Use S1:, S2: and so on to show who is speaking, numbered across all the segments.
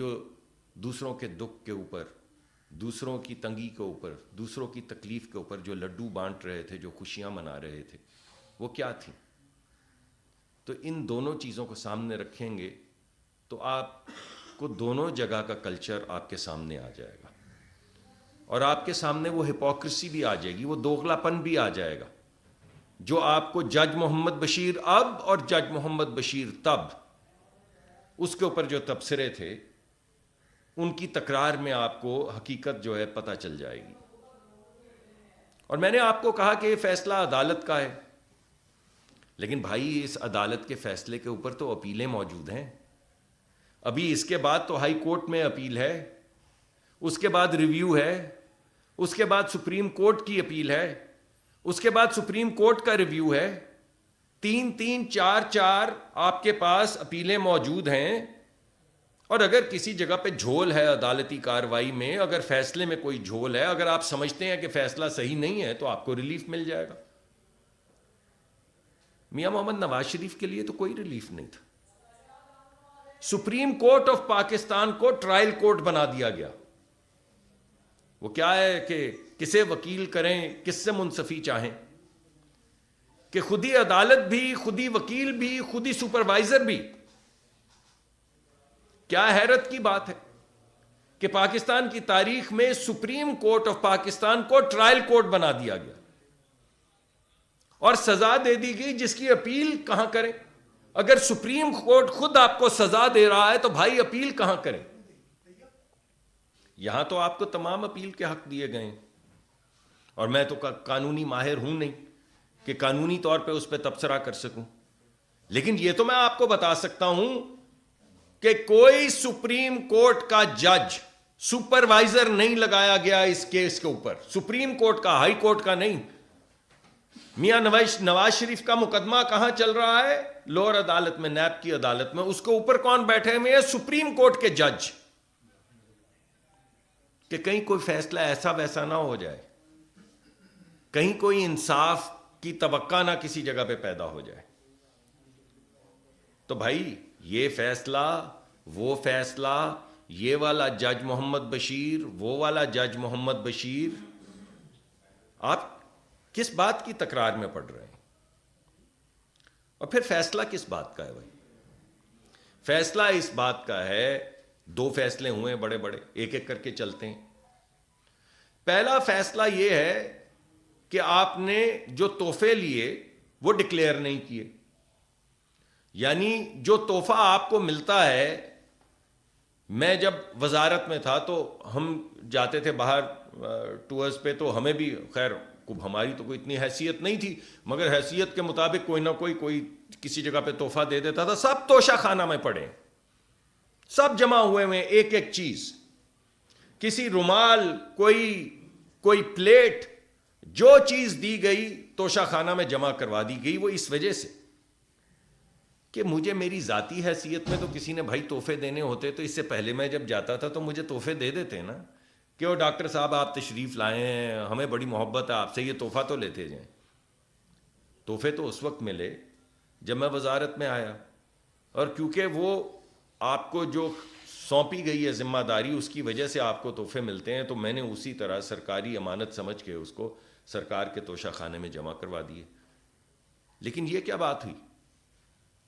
S1: جو دوسروں کے دکھ کے اوپر، دوسروں کی تنگی کے اوپر، دوسروں کی تکلیف کے اوپر جو لڈو بانٹ رہے تھے، جو خوشیاں منا رہے تھے، وہ کیا تھیں؟ تو ان دونوں چیزوں کو سامنے رکھیں گے تو آپ کو دونوں جگہ کا کلچر آپ کے سامنے آ جائے گا، اور آپ کے سامنے وہ ہپوکریسی بھی آ جائے گی، وہ دوغلا پن بھی آ جائے گا جو آپ کو جج محمد بشیر اب اور جج محمد بشیر تب، اس کے اوپر جو تبصرے تھے ان کی تکرار میں آپ کو حقیقت جو ہے پتہ چل جائے گی۔ اور میں نے آپ کو کہا کہ یہ فیصلہ عدالت کا ہے، لیکن بھائی اس عدالت کے فیصلے کے اوپر تو اپیلیں موجود ہیں۔ ابھی اس کے بعد تو ہائی کورٹ میں اپیل ہے، اس کے بعد ریویو ہے، اس کے بعد سپریم کورٹ کی اپیل ہے، اس کے بعد سپریم کورٹ کا ریویو ہے، 3 4 آپ کے پاس اپیلیں موجود ہیں۔ اور اگر کسی جگہ پہ جھول ہے عدالتی کارروائی میں، اگر فیصلے میں کوئی جھول ہے، اگر آپ سمجھتے ہیں کہ فیصلہ صحیح نہیں ہے تو آپ کو ریلیف مل جائے گا۔ میاں محمد نواز شریف کے لیے تو کوئی ریلیف نہیں تھا۔ سپریم کورٹ آف پاکستان کو ٹرائل کورٹ بنا دیا گیا۔ وہ کیا ہے کہ کسے وکیل کریں، کس سے منصفی چاہیں، کہ خودی عدالت بھی، خودی وکیل بھی، خودی سپروائزر بھی۔ کیا حیرت کی بات ہے کہ پاکستان کی تاریخ میں سپریم کورٹ آف پاکستان کو ٹرائل کورٹ بنا دیا گیا اور سزا دے دی گئی جس کی اپیل کہاں کریں؟ اگر سپریم کورٹ خود آپ کو سزا دے رہا ہے تو بھائی اپیل کہاں کریں؟ یہاں تو آپ کو تمام اپیل کے حق دیے گئے ہیں، اور میں تو قانونی ماہر ہوں نہیں کہ قانونی طور پہ اس پہ تبصرہ کر سکوں، لیکن یہ تو میں آپ کو بتا سکتا ہوں کہ کوئی سپریم کورٹ کا جج، سپروائزر نہیں لگایا گیا اس کیس کے اوپر، سپریم کورٹ کا، ہائی کورٹ کا نہیں۔ میاں نواز شریف کا مقدمہ کہاں چل رہا ہے؟ لوور عدالت میں، نیب کی عدالت میں۔ اس کے اوپر کون بیٹھے ہوئے ہیں؟ سپریم کورٹ کے جج، کہ کہیں کوئی فیصلہ ایسا ویسا نہ ہو جائے، کہیں کوئی انصاف کی توقع نہ کسی جگہ پہ پیدا ہو جائے۔ تو بھائی یہ فیصلہ، وہ فیصلہ، یہ والا جج محمد بشیر، وہ والا جج محمد بشیر، آپ کس بات کی تکرار میں پڑ رہے ہیں؟ اور پھر فیصلہ کس بات کا ہے بھائی؟ فیصلہ اس بات کا ہے، 2 فیصلے ہوئے بڑے بڑے، ایک ایک کر کے چلتے ہیں۔ پہلا فیصلہ یہ ہے کہ آپ نے جو تحفے لیے وہ ڈکلیئر نہیں کیے، یعنی جو تحفہ آپ کو ملتا ہے، میں جب وزارت میں تھا تو ہم جاتے تھے باہر ٹورز پہ، تو ہمیں بھی، خیر ہماری تو کوئی اتنی حیثیت نہیں تھی، مگر حیثیت کے مطابق کوئی نہ کوئی کسی جگہ پہ تحفہ دے دیتا تھا۔ سب توشہ خانہ میں پڑے، سب جمع ہوئے ہوئے، ایک ایک چیز، کسی رومال، کوئی پلیٹ، جو چیز دی گئی توشہ خانہ میں جمع کروا دی گئی۔ وہ اس وجہ سے کہ مجھے میری ذاتی حیثیت میں تو کسی نے بھائی تحفے دینے ہوتے تو اس سے پہلے میں جب جاتا تھا تو مجھے تحفے دے دیتے نا، کہ وہ ڈاکٹر صاحب آپ تشریف لائے ہیں، ہمیں بڑی محبت ہے آپ سے، یہ تحفہ تو لیتے جائیں۔ تحفے تو اس وقت ملے جب میں وزارت میں آیا، اور کیونکہ وہ آپ کو جو سونپی گئی ہے ذمہ داری، اس کی وجہ سے آپ کو تحفے ملتے ہیں، تو میں نے اسی طرح سرکاری امانت سمجھ کے اس کو سرکار کے توشہ خانے میں جمع کروا دیے۔ لیکن یہ کیا بات ہوئی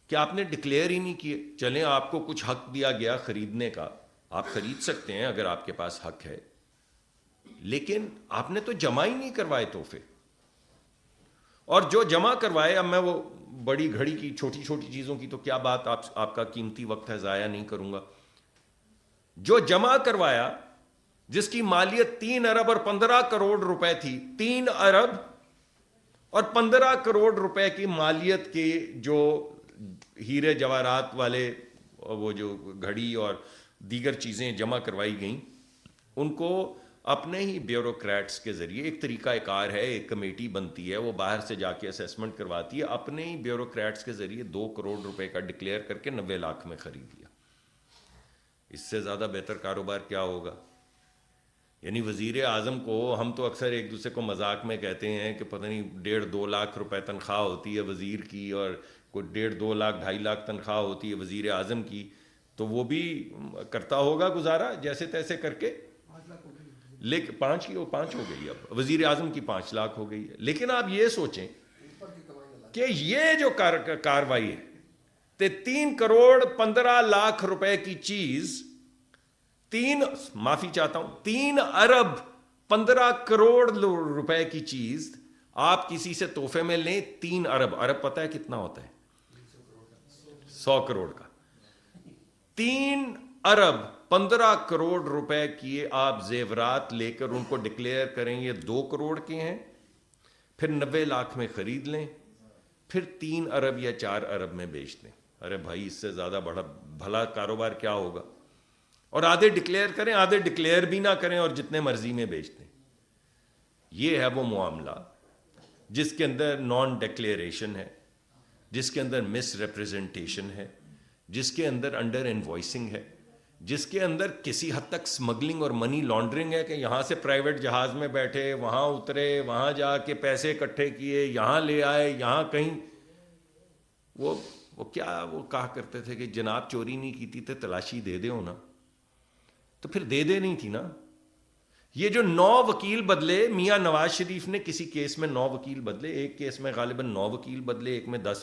S1: کہ آپ نے ڈکلیئر ہی نہیں کیے؟ چلیں آپ کو کچھ حق دیا گیا خریدنے کا، آپ خرید سکتے ہیں اگر آپ کے پاس حق ہے، لیکن آپ نے تو جمع ہی نہیں کروائے تحفے۔ اور جو جمع کروائے، اب میں وہ بڑی گھڑی کی چھوٹی چھوٹی چیزوں کی تو کیا بات، آپ کا قیمتی وقت ہے، ضائع نہیں کروں گا۔ جو جمع کروایا، جس کی مالیت 3 ارب اور 15 کروڑ روپے تھی، 3 ارب اور 15 کروڑ روپے کی مالیت کے جو ہیرے جواہرات والے وہ جو گھڑی اور دیگر چیزیں جمع کروائی گئیں، ان کو اپنے ہی بیوروکریٹس کے ذریعے، ایک طریقہ کار ہے، ایک کمیٹی بنتی ہے، وہ باہر سے جا کے اسیسمنٹ کرواتی ہے، اپنے ہی بیوروکریٹس کے ذریعے 2 کروڑ روپے کا ڈکلیئر کر کے 90 لاکھ میں خرید لیا۔ اس سے زیادہ بہتر کاروبار کیا ہوگا؟ یعنی وزیر اعظم کو ہم تو اکثر ایک دوسرے کو مذاق میں کہتے ہیں کہ پتہ نہیں 1.5-2 لاکھ روپے تنخواہ ہوتی ہے وزیر کی، اور کوئی 1.5-2 لاکھ 2.5 لاکھ تنخواہ ہوتی ہے وزیر اعظم کی، تو وہ بھی کرتا ہوگا گزارا جیسے تیسے کر کے، لیکن 5 ہو گئی، اب وزیر اعظم کی 5 لاکھ ہو گئی ہے. لیکن آپ یہ سوچیں کہ یہ جو کاروائی ہے، 3 کروڑ 15 لاکھ روپے کی چیز، 3 ارب 15 کروڑ روپے کی چیز آپ کسی سے تحفے میں لیں. 3 ارب، ارب پتہ ہے کتنا ہوتا ہے؟ 100 کروڑ کا. 3 ارب 15 کروڑ روپے کی آپ زیورات لے کر ان کو ڈکلیئر کریں یہ 2 کروڑ کے ہیں، پھر 90 لاکھ میں خرید لیں، پھر 3 ارب یا 4 ارب میں بیچ دیں. ارے بھائی اس سے زیادہ بڑا بھلا کاروبار کیا ہوگا؟ اور آدھے ڈکلیئر کریں، آدھے ڈکلیئر بھی نہ کریں اور جتنے مرضی میں بیچ دیں. یہ ہے وہ معاملہ جس کے اندر نان ڈکلیریشن ہے، جس کے اندر مس ریپریزنٹیشن ہے، جس کے اندر انڈر انوائسنگ ہے، جس کے اندر کسی حد تک سمگلنگ اور منی لانڈرنگ ہے کہ یہاں سے پرائیویٹ جہاز میں بیٹھے، وہاں اترے، وہاں جا کے پیسے اکٹھے کیے، یہاں لے آئے، یہاں کہیں. وہ کہا کرتے تھے کہ جناب چوری نہیں کی تھی تو تلاشی دے دے ہونا، تو پھر دے نہیں تھی نا. یہ جو 9 وکیل بدلے، میاں نواز شریف نے کسی کیس میں 9 وکیل بدلے، ایک کیس میں غالباً 9 وکیل بدلے، ایک میں 10